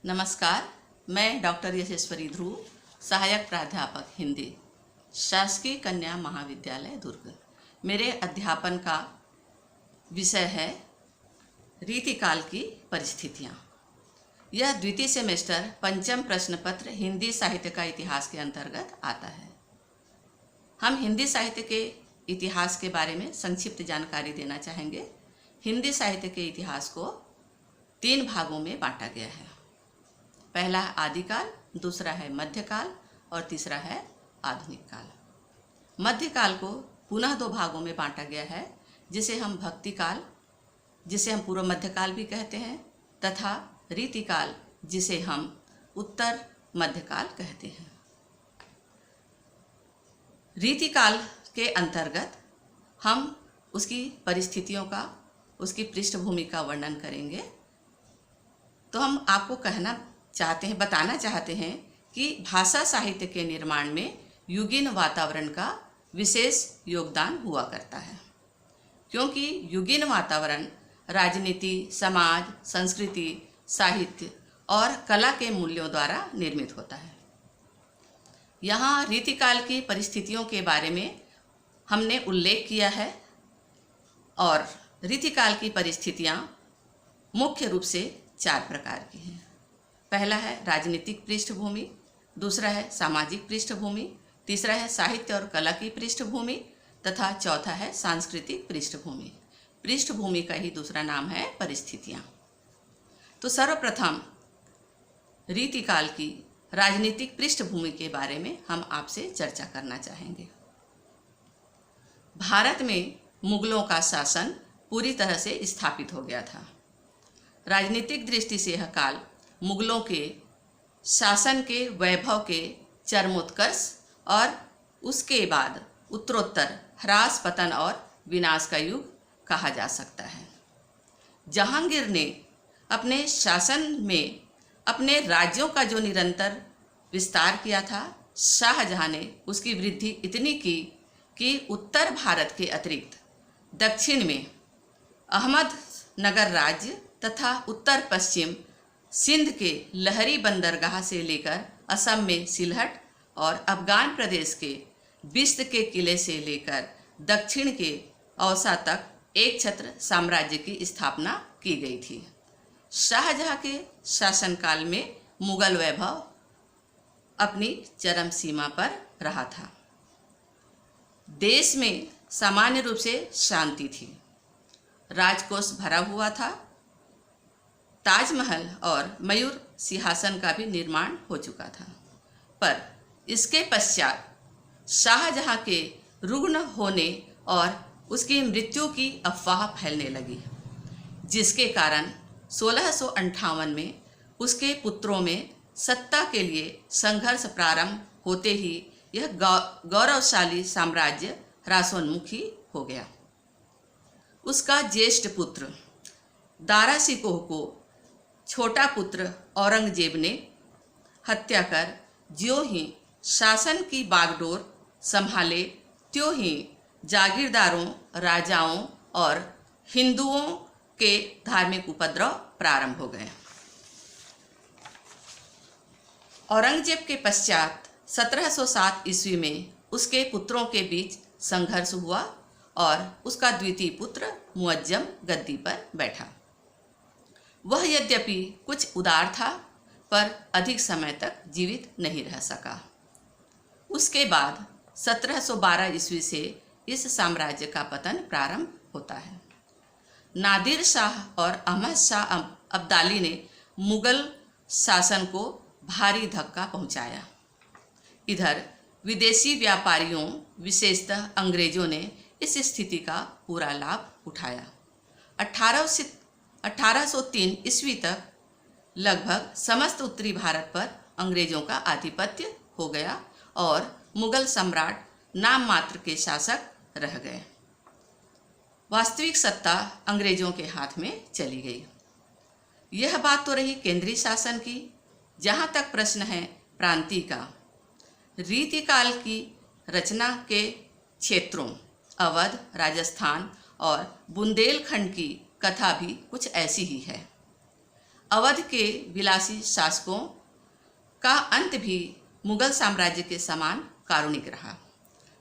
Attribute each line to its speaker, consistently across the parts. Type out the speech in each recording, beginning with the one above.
Speaker 1: नमस्कार, मैं डॉक्टर यशस्वरी ध्रुव, सहायक प्राध्यापक हिंदी, शासकीय कन्या महाविद्यालय दुर्ग। मेरे अध्यापन का विषय है रीतिकाल की परिस्थितियाँ। यह द्वितीय सेमेस्टर पंचम प्रश्न पत्र हिंदी साहित्य का इतिहास के अंतर्गत आता है। हम हिंदी साहित्य के इतिहास के बारे में संक्षिप्त जानकारी देना चाहेंगे। हिंदी साहित्य के इतिहास को 3 भागों में बांटा गया है। पहला है आदिकाल, दूसरा है मध्यकाल और तीसरा है आधुनिक काल। मध्यकाल को पुनः 2 भागों में बांटा गया है, जिसे हम भक्ति काल, जिसे हम पूर्व मध्यकाल भी कहते हैं, तथा रीतिकाल, जिसे हम उत्तर मध्यकाल कहते हैं। रीतिकाल के अंतर्गत हम उसकी परिस्थितियों का, उसकी पृष्ठभूमि का वर्णन करेंगे। तो हम आपको बताना चाहते हैं कि भाषा साहित्य के निर्माण में युगीन वातावरण का विशेष योगदान हुआ करता है, क्योंकि युगीन वातावरण राजनीति, समाज, संस्कृति, साहित्य और कला के मूल्यों द्वारा निर्मित होता है। यहाँ रीतिकाल की परिस्थितियों के बारे में हमने उल्लेख किया है और रीतिकाल की परिस्थितियाँ मुख्य रूप से 4 प्रकार की हैं। पहला है राजनीतिक पृष्ठभूमि, दूसरा है सामाजिक पृष्ठभूमि, तीसरा है साहित्य और कला की पृष्ठभूमि तथा चौथा है सांस्कृतिक पृष्ठभूमि। पृष्ठभूमि का ही दूसरा नाम है परिस्थितियाँ। तो सर्वप्रथम रीतिकाल की राजनीतिक पृष्ठभूमि के बारे में हम आपसे चर्चा करना चाहेंगे। भारत में मुगलों का शासन पूरी तरह से स्थापित हो गया था। राजनीतिक दृष्टि से यह काल मुगलों के शासन के वैभव के चरमोत्कर्ष और उसके बाद उत्तरोत्तर ह्रास, पतन और विनाश का युग कहा जा सकता है। जहांगीर ने अपने शासन में अपने राज्यों का जो निरंतर विस्तार किया था, शाहजहां ने उसकी वृद्धि इतनी की कि उत्तर भारत के अतिरिक्त दक्षिण में अहमदनगर राज्य तथा उत्तर पश्चिम सिंध के लहरी बंदरगाह से लेकर असम में सिलहट और अफगान प्रदेश के बिश्त के किले से लेकर दक्षिण के औसा तक एक छत्र साम्राज्य की स्थापना की गई थी। शाहजहां के शासनकाल में मुगल वैभव अपनी चरम सीमा पर रहा था। देश में सामान्य रूप से शांति थी, राजकोष भरा हुआ था, ताजमहल और मयूर सिंहासन का भी निर्माण हो चुका था। पर इसके पश्चात शाहजहां के रुग्ण होने और उसकी मृत्यु की अफवाह फैलने लगी, जिसके कारण 1658 में उसके पुत्रों में सत्ता के लिए संघर्ष प्रारंभ होते ही यह गौरवशाली साम्राज्य ह्रासोन्मुखी हो गया। उसका ज्येष्ठ पुत्र दारा शिकोह को छोटा पुत्र औरंगजेब ने हत्या कर ज्यों ही शासन की बागडोर संभाले, त्यों ही जागीरदारों, राजाओं और हिंदुओं के धार्मिक उपद्रव प्रारंभ हो गए। औरंगजेब के पश्चात 1707 ईस्वी में उसके पुत्रों के बीच संघर्ष हुआ और उसका द्वितीय पुत्र मुअज्जम गद्दी पर बैठा। वह यद्यपि कुछ उदार था, पर अधिक समय तक जीवित नहीं रह सका। उसके बाद 1712 ईस्वी से इस साम्राज्य का पतन प्रारंभ होता है। नादिर शाह और अहमद शाह अब्दाली ने मुगल शासन को भारी धक्का पहुंचाया। इधर विदेशी व्यापारियों, विशेषतः अंग्रेजों ने इस स्थिति का पूरा लाभ उठाया। 1803 ईस्वी तक लगभग समस्त उत्तरी भारत पर अंग्रेजों का आधिपत्य हो गया और मुगल सम्राट नाम मात्र के शासक रह गए। वास्तविक सत्ता अंग्रेजों के हाथ में चली गई। यह बात तो रही केंद्रीय शासन की। जहाँ तक प्रश्न है प्रांतीय का, रीतिकाल की रचना के क्षेत्रों अवध, राजस्थान और बुंदेलखंड की कथा भी कुछ ऐसी ही है। अवध के विलासी शासकों का अंत भी मुगल साम्राज्य के समान कारुणिक रहा।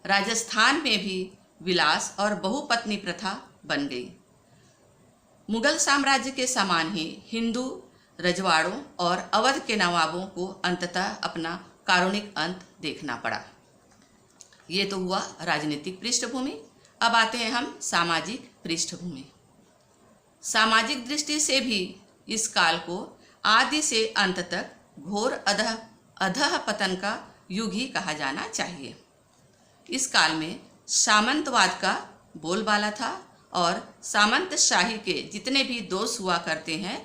Speaker 1: राजस्थान में भी विलास और बहुपत्नी प्रथा बन गई। मुगल साम्राज्य के समान ही हिंदू रजवाड़ों और अवध के नवाबों को अंततः अपना कारुणिक अंत देखना पड़ा। ये तो हुआ राजनीतिक पृष्ठभूमि। अब आते हैं हम सामाजिक पृष्ठभूमि। सामाजिक दृष्टि से भी इस काल को आदि से अंत तक घोर अधः पतन का युग ही कहा जाना चाहिए। इस काल में सामंतवाद का बोलबाला था और सामंतशाही के जितने भी दोष हुआ करते हैं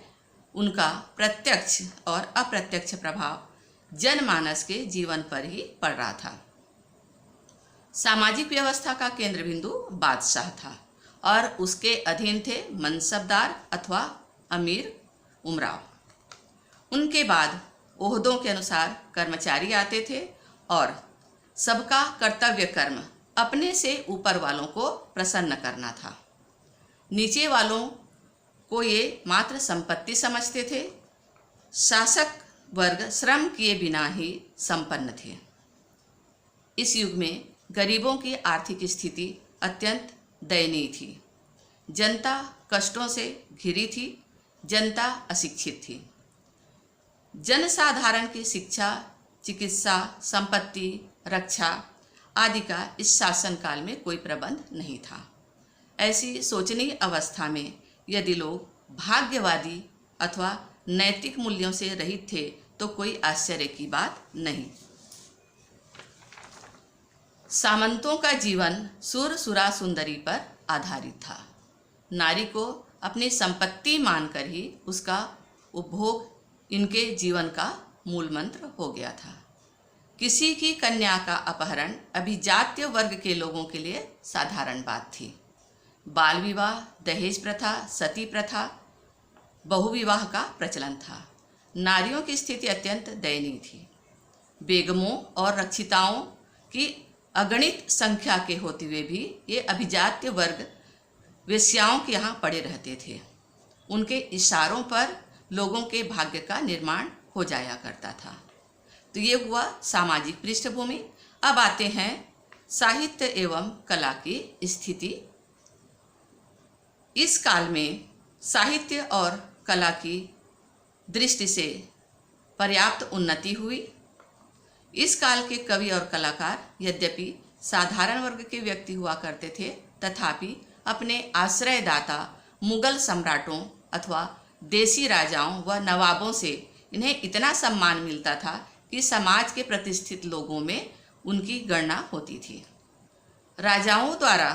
Speaker 1: उनका प्रत्यक्ष और अप्रत्यक्ष प्रभाव जनमानस के जीवन पर ही पड़ रहा था। सामाजिक व्यवस्था का केंद्र बिंदु बादशाह था और उसके अधीन थे मनसबदार अथवा अमीर उमराव। उनके बाद ओहदों के अनुसार कर्मचारी आते थे और सबका कर्तव्य कर्म अपने से ऊपर वालों को प्रसन्न करना था। नीचे वालों को ये मात्र संपत्ति समझते थे। शासक वर्ग श्रम किए बिना ही संपन्न थे। इस युग में गरीबों की आर्थिक स्थिति अत्यंत दयनीय थी। जनता कष्टों से घिरी थी। जनता अशिक्षित थी। जनसाधारण की शिक्षा, चिकित्सा, संपत्ति, रक्षा आदि का इस शासन काल में कोई प्रबंध नहीं था। ऐसी शोचनीय अवस्था में यदि लोग भाग्यवादी अथवा नैतिक मूल्यों से रहित थे तो कोई आश्चर्य की बात नहीं। सामंतों का जीवन सुर सुरा सुंदरी पर आधारित था। नारी को अपनी संपत्ति मानकर ही उसका उपभोग इनके जीवन का मूल मंत्र हो गया था। किसी की कन्या का अपहरण अभिजात्य वर्ग के लोगों के लिए साधारण बात थी। बाल विवाह, दहेज प्रथा, सती प्रथा, बहुविवाह का प्रचलन था। नारियों की स्थिति अत्यंत दयनीय थी। बेगमों और रक्षिताओं की अगणित संख्या के होते हुए भी ये अभिजात्य वर्ग वेश्याओं के यहाँ पड़े रहते थे। उनके इशारों पर लोगों के भाग्य का निर्माण हो जाया करता था। तो ये हुआ सामाजिक पृष्ठभूमि। अब आते हैं साहित्य एवं कला की स्थिति। इस काल में साहित्य और कला की दृष्टि से पर्याप्त उन्नति हुई। इस काल के कवि और कलाकार यद्यपि साधारण वर्ग के व्यक्ति हुआ करते थे, तथापि अपने आश्रयदाता मुगल सम्राटों अथवा देसी राजाओं व नवाबों से इन्हें इतना सम्मान मिलता था कि समाज के प्रतिष्ठित लोगों में उनकी गणना होती थी। राजाओं द्वारा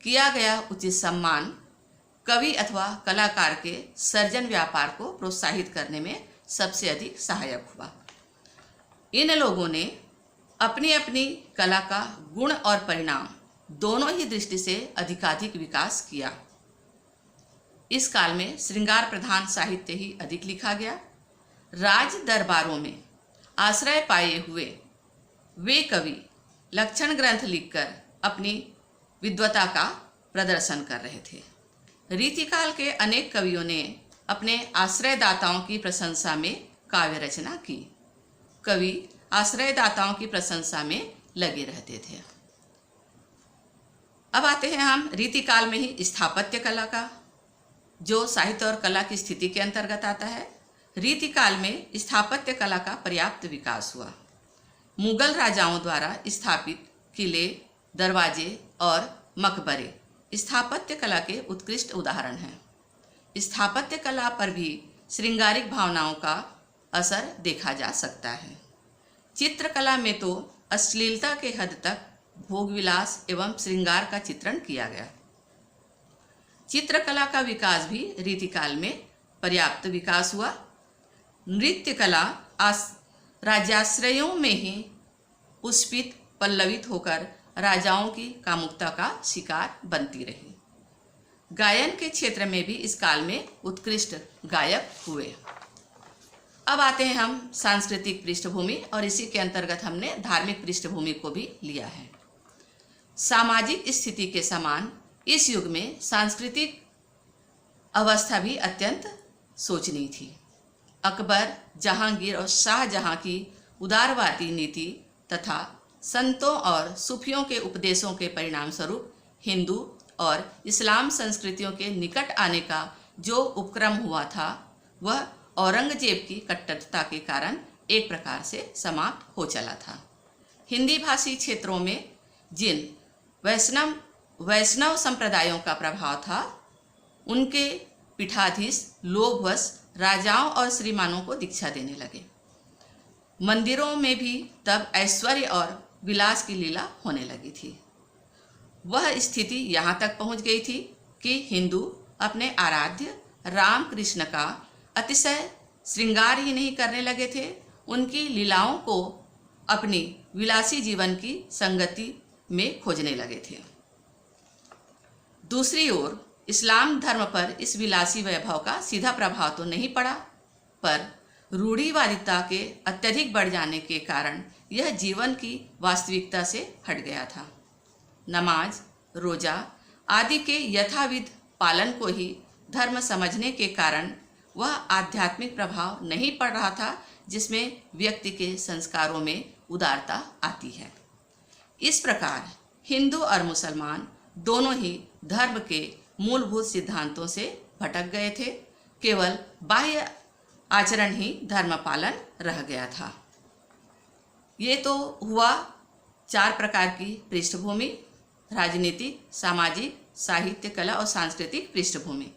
Speaker 1: किया गया उचित सम्मान कवि अथवा कलाकार के सर्जन व्यापार को प्रोत्साहित करने में सबसे अधिक सहायक हुआ। इन लोगों ने अपनी अपनी कला का गुण और परिणाम दोनों ही दृष्टि से अधिकाधिक विकास किया। इस काल में श्रृंगार प्रधान साहित्य ही अधिक लिखा गया। राज दरबारों में आश्रय पाए हुए वे कवि लक्षण ग्रंथ लिखकर अपनी विद्वता का प्रदर्शन कर रहे थे। रीतिकाल के अनेक कवियों ने अपने आश्रयदाताओं की प्रशंसा में काव्य रचना की। कवि आश्रयदाताओं की प्रशंसा में लगे रहते थे। अब आते हैं हम रीतिकाल में ही स्थापत्य कला का, जो साहित्य और कला की स्थिति के अंतर्गत आता है। रीतिकाल में स्थापत्य कला का पर्याप्त विकास हुआ। मुगल राजाओं द्वारा स्थापित किले, दरवाजे और मकबरे स्थापत्य कला के उत्कृष्ट उदाहरण हैं। स्थापत्य कला पर भी श्रृंगारिक भावनाओं का असर देखा जा सकता है। चित्रकला में तो अश्लीलता के हद तक भोग विलास एवं श्रृंगार का चित्रण किया गया। चित्रकला का विकास भी रीतिकाल में पर्याप्त विकास हुआ। नृत्य कला राज्याश्रयों में ही पुष्पित पल्लवित होकर राजाओं की कामुकता का शिकार बनती रही। गायन के क्षेत्र में भी इस काल में उत्कृष्ट गायक हुए। अब आते हैं हम सांस्कृतिक पृष्ठभूमि, और इसी के अंतर्गत हमने धार्मिक पृष्ठभूमि को भी लिया है। सामाजिक स्थिति के समान इस युग में सांस्कृतिक अवस्था भी अत्यंत शोचनीय थी। अकबर, जहांगीर और शाहजहां की उदारवादी नीति तथा संतों और सूफियों के उपदेशों के परिणाम स्वरूप हिंदू और इस्लाम संस्कृतियों के निकट आने का जो उपक्रम हुआ था वह औरंगजेब की कट्टरता के कारण एक प्रकार से समाप्त हो चला था। हिंदी भाषी क्षेत्रों में जिन वैष्णव संप्रदायों का प्रभाव था, उनके पीठाधीश लोभवश राजाओं और श्रीमानों को दीक्षा देने लगे। मंदिरों में भी तब ऐश्वर्य और विलास की लीला होने लगी थी। वह स्थिति यहाँ तक पहुँच गई थी कि हिंदू अपने आराध्य राम कृष्ण का अतिशय श्रृंगार ही नहीं करने लगे थे, उनकी लीलाओं को अपनी विलासी जीवन की संगति में खोजने लगे थे। दूसरी ओर इस्लाम धर्म पर इस विलासी वैभव का सीधा प्रभाव तो नहीं पड़ा, पर रूढ़िवादिता के अत्यधिक बढ़ जाने के कारण यह जीवन की वास्तविकता से हट गया था। नमाज, रोजा आदि के यथाविध पालन को ही धर्म समझने के कारण वह आध्यात्मिक प्रभाव नहीं पड़ रहा था जिसमें व्यक्ति के संस्कारों में उदारता आती है। इस प्रकार हिंदू और मुसलमान दोनों ही धर्म के मूलभूत सिद्धांतों से भटक गए थे, केवल बाह्य आचरण ही धर्म पालन रह गया था। ये तो हुआ 4 प्रकार की पृष्ठभूमि: राजनीतिक, सामाजिक, साहित्य, कला और सांस्कृतिक पृष्ठभूमि।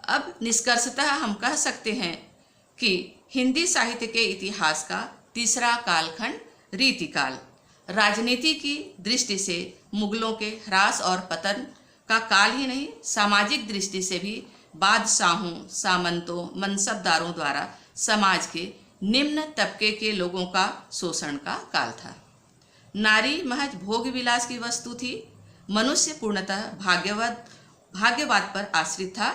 Speaker 1: अब निष्कर्षतः हम कह सकते हैं कि हिंदी साहित्य के इतिहास का तीसरा कालखंड रीतिकाल राजनीति की दृष्टि से मुगलों के ह्रास और पतन का काल ही नहीं, सामाजिक दृष्टि से भी बादशाहों, सामंतों, मनसबदारों द्वारा समाज के निम्न तबके के लोगों का शोषण का काल था। नारी महज भोग विलास की वस्तु थी। मनुष्य पूर्णतः भाग्यवाद पर आश्रित था।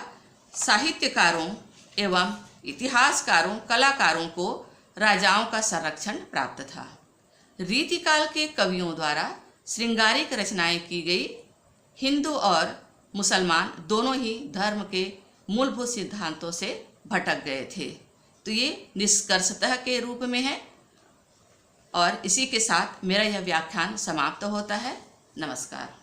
Speaker 1: साहित्यकारों एवं इतिहासकारों, कलाकारों को राजाओं का संरक्षण प्राप्त था। रीतिकाल के कवियों द्वारा श्रृंगारिक रचनाएं की गई। हिंदू और मुसलमान दोनों ही धर्म के मूलभूत सिद्धांतों से भटक गए थे। तो ये निष्कर्षतः के रूप में है और इसी के साथ मेरा यह व्याख्यान समाप्त होता है। नमस्कार।